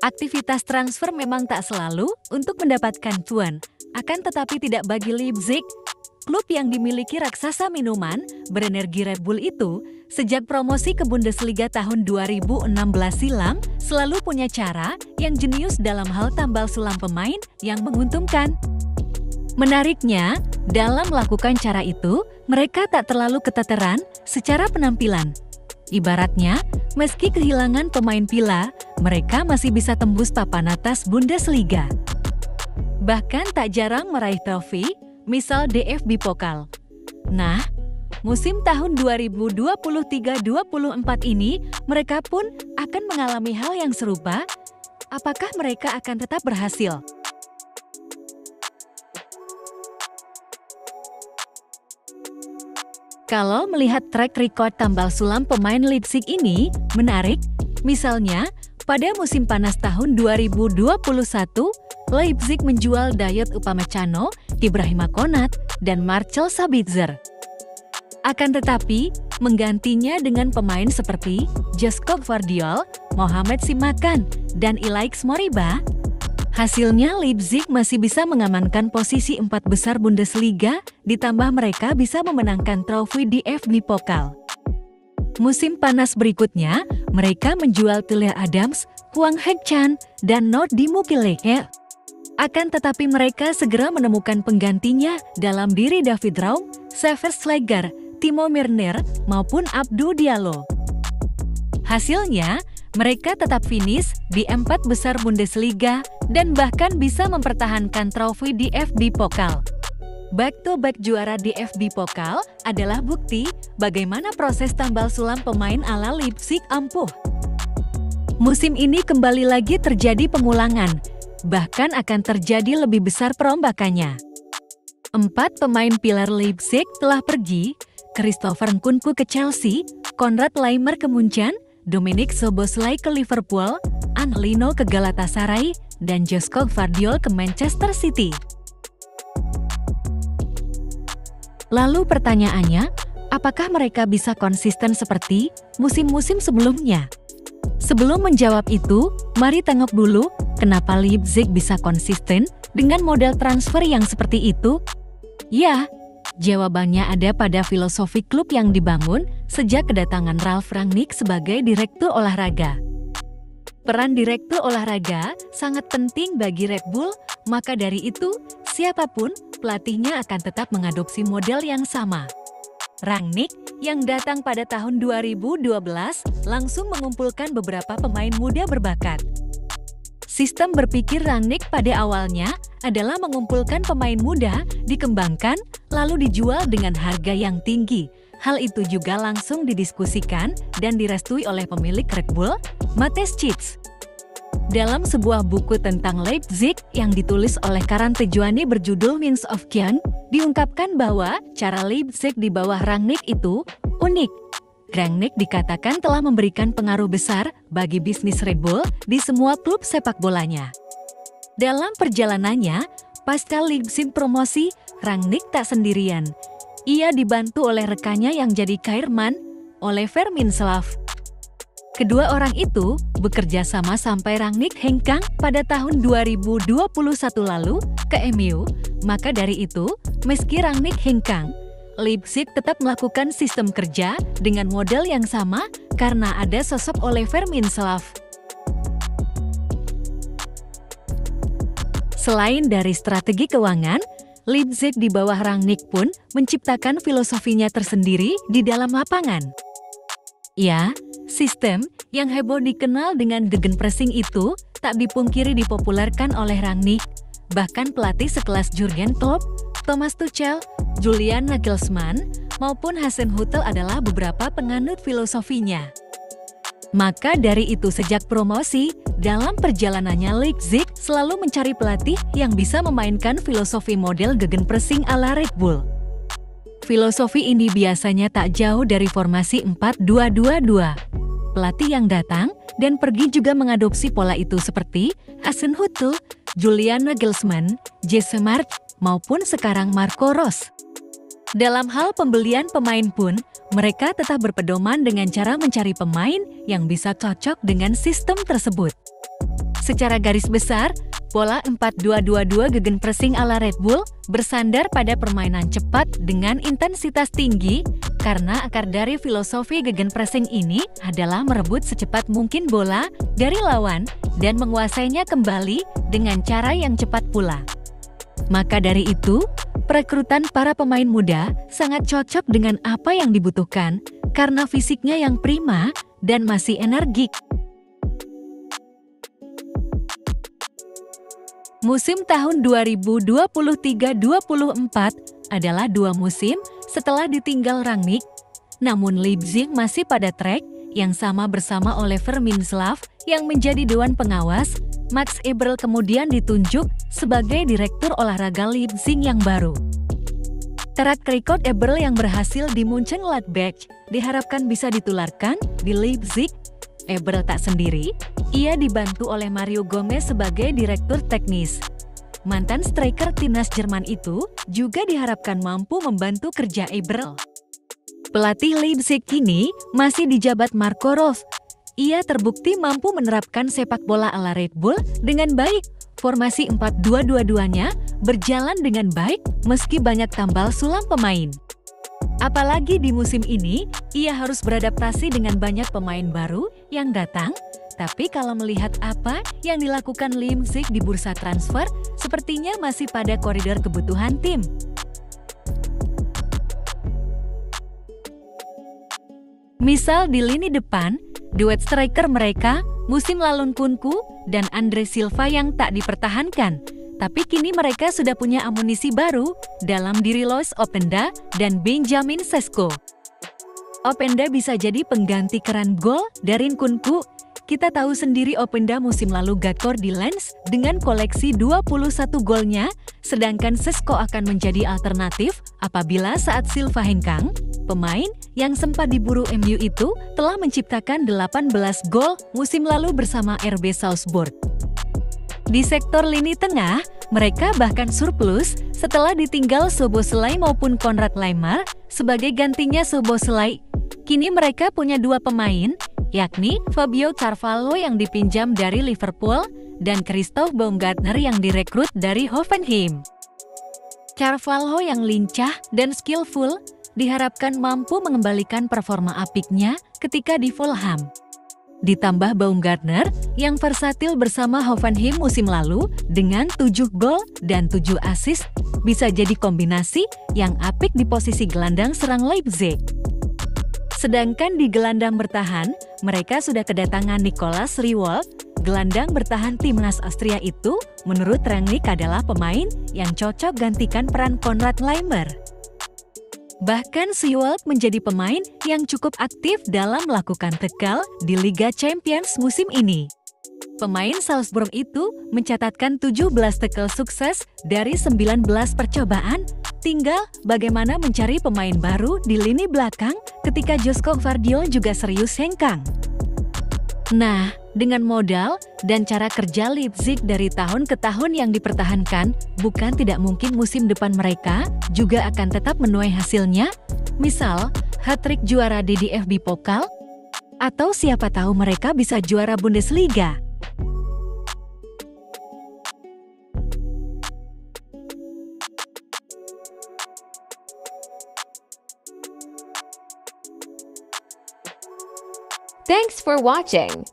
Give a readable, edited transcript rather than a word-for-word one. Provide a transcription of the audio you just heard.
Aktivitas transfer memang tak selalu untuk mendapatkan cuan, akan tetapi tidak bagi Leipzig. Klub yang dimiliki raksasa minuman berenergi Red Bull itu, sejak promosi ke Bundesliga tahun 2016 silam, selalu punya cara yang jenius dalam hal tambal sulam pemain yang menguntungkan. Menariknya, dalam melakukan cara itu, mereka tak terlalu keteteran secara penampilan. Ibaratnya, meski kehilangan pemain pila, mereka masih bisa tembus papan atas Bundesliga. Bahkan tak jarang meraih trofi, misal DFB Pokal. Nah, musim tahun 2023-24 ini, mereka pun akan mengalami hal yang serupa. Apakah mereka akan tetap berhasil? Kalau melihat track record tambal sulam pemain Leipzig ini, menarik. Misalnya, pada musim panas tahun 2021, Leipzig menjual Dayot Upamecano, Ibrahima Konat, dan Marcel Sabitzer. Akan tetapi, menggantinya dengan pemain seperti Josko Gvardiol, Mohamed Simakan, dan Ilaix Moriba, hasilnya Leipzig masih bisa mengamankan posisi 4 besar Bundesliga, ditambah mereka bisa memenangkan trofi DFB Pokal. Musim panas berikutnya, mereka menjual Tyler Adams, Hwang Hak-chan, dan Nordi Mukiele. Akan tetapi mereka segera menemukan penggantinya dalam diri David Raum, Sever Schläger, Timo Werner, maupun Abdou Diallo. Hasilnya, mereka tetap finish di 4 besar Bundesliga dan bahkan bisa mempertahankan trofi DFB Pokal. Back-to-back juara DFB Pokal adalah bukti bagaimana proses tambal sulam pemain ala Leipzig ampuh. Musim ini kembali lagi terjadi pengulangan, bahkan akan terjadi lebih besar perombakannya. 4 pemain pilar Leipzig telah pergi, Christopher Nkunku ke Chelsea, Konrad Laimer ke Munchen, Dominik Szoboszlai ke Liverpool, Angelino ke Galatasaray, dan Josko Gvardiol ke Manchester City. Lalu pertanyaannya, apakah mereka bisa konsisten seperti musim-musim sebelumnya? Sebelum menjawab itu, mari tengok dulu kenapa Leipzig bisa konsisten dengan model transfer yang seperti itu. Ya, jawabannya ada pada filosofi klub yang dibangun sejak kedatangan Ralf Rangnick sebagai direktur olahraga. Peran direktur olahraga sangat penting bagi Red Bull, maka dari itu, siapapun pelatihnya akan tetap mengadopsi model yang sama. Rangnick yang datang pada tahun 2012 langsung mengumpulkan beberapa pemain muda berbakat. Sistem berpikir Rangnick pada awalnya adalah mengumpulkan pemain muda, dikembangkan, lalu dijual dengan harga yang tinggi. Hal itu juga langsung didiskusikan dan direstui oleh pemilik Red Bull, Matthias Tschitz. Dalam sebuah buku tentang Leipzig yang ditulis oleh Karan Tejuani berjudul Winds of Kian, diungkapkan bahwa cara Leipzig di bawah Rangnick itu unik. Rangnick dikatakan telah memberikan pengaruh besar bagi bisnis Red Bull di semua klub sepak bolanya. Dalam perjalanannya, pasca Leipzig promosi, Rangnick tak sendirian. Ia dibantu oleh rekannya yang jadi chairman, Oliver Minslav. Kedua orang itu bekerja sama sampai Rangnick hengkang pada tahun 2021 lalu ke MU. Maka dari itu, meski Rangnick hengkang, Leipzig tetap melakukan sistem kerja dengan model yang sama karena ada sosok Oliver Minslav. Selain dari strategi keuangan, Leipzig di bawah Rangnick pun menciptakan filosofinya tersendiri di dalam lapangan. Ya, sistem yang heboh dikenal dengan Gegenpressing itu tak dipungkiri dipopulerkan oleh Rangnick. Bahkan pelatih sekelas Jurgen Klopp, Thomas Tuchel, Julian Nagelsmann, maupun Hasenhüttl adalah beberapa penganut filosofinya. Maka dari itu sejak promosi, dalam perjalanannya Leipzig selalu mencari pelatih yang bisa memainkan filosofi model Gegenpressing ala Red Bull. Filosofi ini biasanya tak jauh dari formasi 4-2-2-2. Pelatih yang datang dan pergi juga mengadopsi pola itu seperti Hasenhüttl, Julian Nagelsmann, Jesse Marsch, maupun sekarang Marco Rose. Dalam hal pembelian pemain pun, mereka tetap berpedoman dengan cara mencari pemain yang bisa cocok dengan sistem tersebut. Secara garis besar, pola 4-2-2-2 gegenpressing ala Red Bull bersandar pada permainan cepat dengan intensitas tinggi karena akar dari filosofi gegenpressing ini adalah merebut secepat mungkin bola dari lawan dan menguasainya kembali dengan cara yang cepat pula. Maka dari itu, perekrutan para pemain muda sangat cocok dengan apa yang dibutuhkan karena fisiknya yang prima dan masih energik. Musim tahun 2023-24 adalah 2 musim setelah ditinggal Rangnick, namun Leipzig masih pada track yang sama bersama Oliver Minzlaff yang menjadi dewan pengawas. Max Eberl kemudian ditunjuk sebagai direktur olahraga Leipzig yang baru. Track record Eberl yang berhasil di Mönchengladbach diharapkan bisa ditularkan di Leipzig. Eberl tak sendiri, ia dibantu oleh Mario Gomez sebagai direktur teknis. Mantan striker timnas Jerman itu juga diharapkan mampu membantu kerja Eberl. Pelatih Leipzig kini masih dijabat Marco Rose. Ia terbukti mampu menerapkan sepak bola ala Red Bull dengan baik. Formasi 4-2-2-nya berjalan dengan baik meski banyak tambal sulam pemain. Apalagi di musim ini, ia harus beradaptasi dengan banyak pemain baru yang datang. Tapi kalau melihat apa yang dilakukan Leipzig di bursa transfer, sepertinya masih pada koridor kebutuhan tim. Misal di lini depan, duet striker mereka, musim lalu Nkunku dan Andre Silva yang tak dipertahankan. Tapi kini mereka sudah punya amunisi baru dalam diri Lois Openda dan Benjamin Sesko. Openda bisa jadi pengganti keran gol dari Nkunku. Kita tahu sendiri Openda musim lalu gakor di Lens dengan koleksi 21 golnya, sedangkan Sesko akan menjadi alternatif apabila saat Silva hengkang. Pemain yang sempat diburu MU itu telah menciptakan 18 gol musim lalu bersama RB Salzburg. Di sektor lini tengah, mereka bahkan surplus setelah ditinggal Szoboszlai maupun Konrad Laimer sebagai gantinya Szoboszlai. Kini mereka punya 2 pemain, yakni Fabio Carvalho yang dipinjam dari Liverpool dan Christoph Baumgartner yang direkrut dari Hoffenheim. Carvalho yang lincah dan skillful diharapkan mampu mengembalikan performa apiknya ketika di Fulham. Ditambah Baumgartner yang versatil bersama Hoffenheim musim lalu dengan 7 gol dan 7 assist bisa jadi kombinasi yang apik di posisi gelandang serang Leipzig. Sedangkan di gelandang bertahan, mereka sudah kedatangan Nicolas Riewoldt. Gelandang bertahan timnas Austria itu menurut Rangnick adalah pemain yang cocok gantikan peran Konrad Laimer. Bahkan Riewoldt menjadi pemain yang cukup aktif dalam melakukan tackle di Liga Champions musim ini. Pemain Salzburg itu mencatatkan 17 tackle sukses dari 19 percobaan. Tinggal bagaimana mencari pemain baru di lini belakang ketika Josko Gvardiol juga serius hengkang. Nah, dengan modal dan cara kerja Leipzig dari tahun ke tahun yang dipertahankan, bukan tidak mungkin musim depan mereka juga akan tetap menuai hasilnya. Misal, hat-trick juara di DFB Pokal, atau siapa tahu mereka bisa juara Bundesliga. Thanks for watching.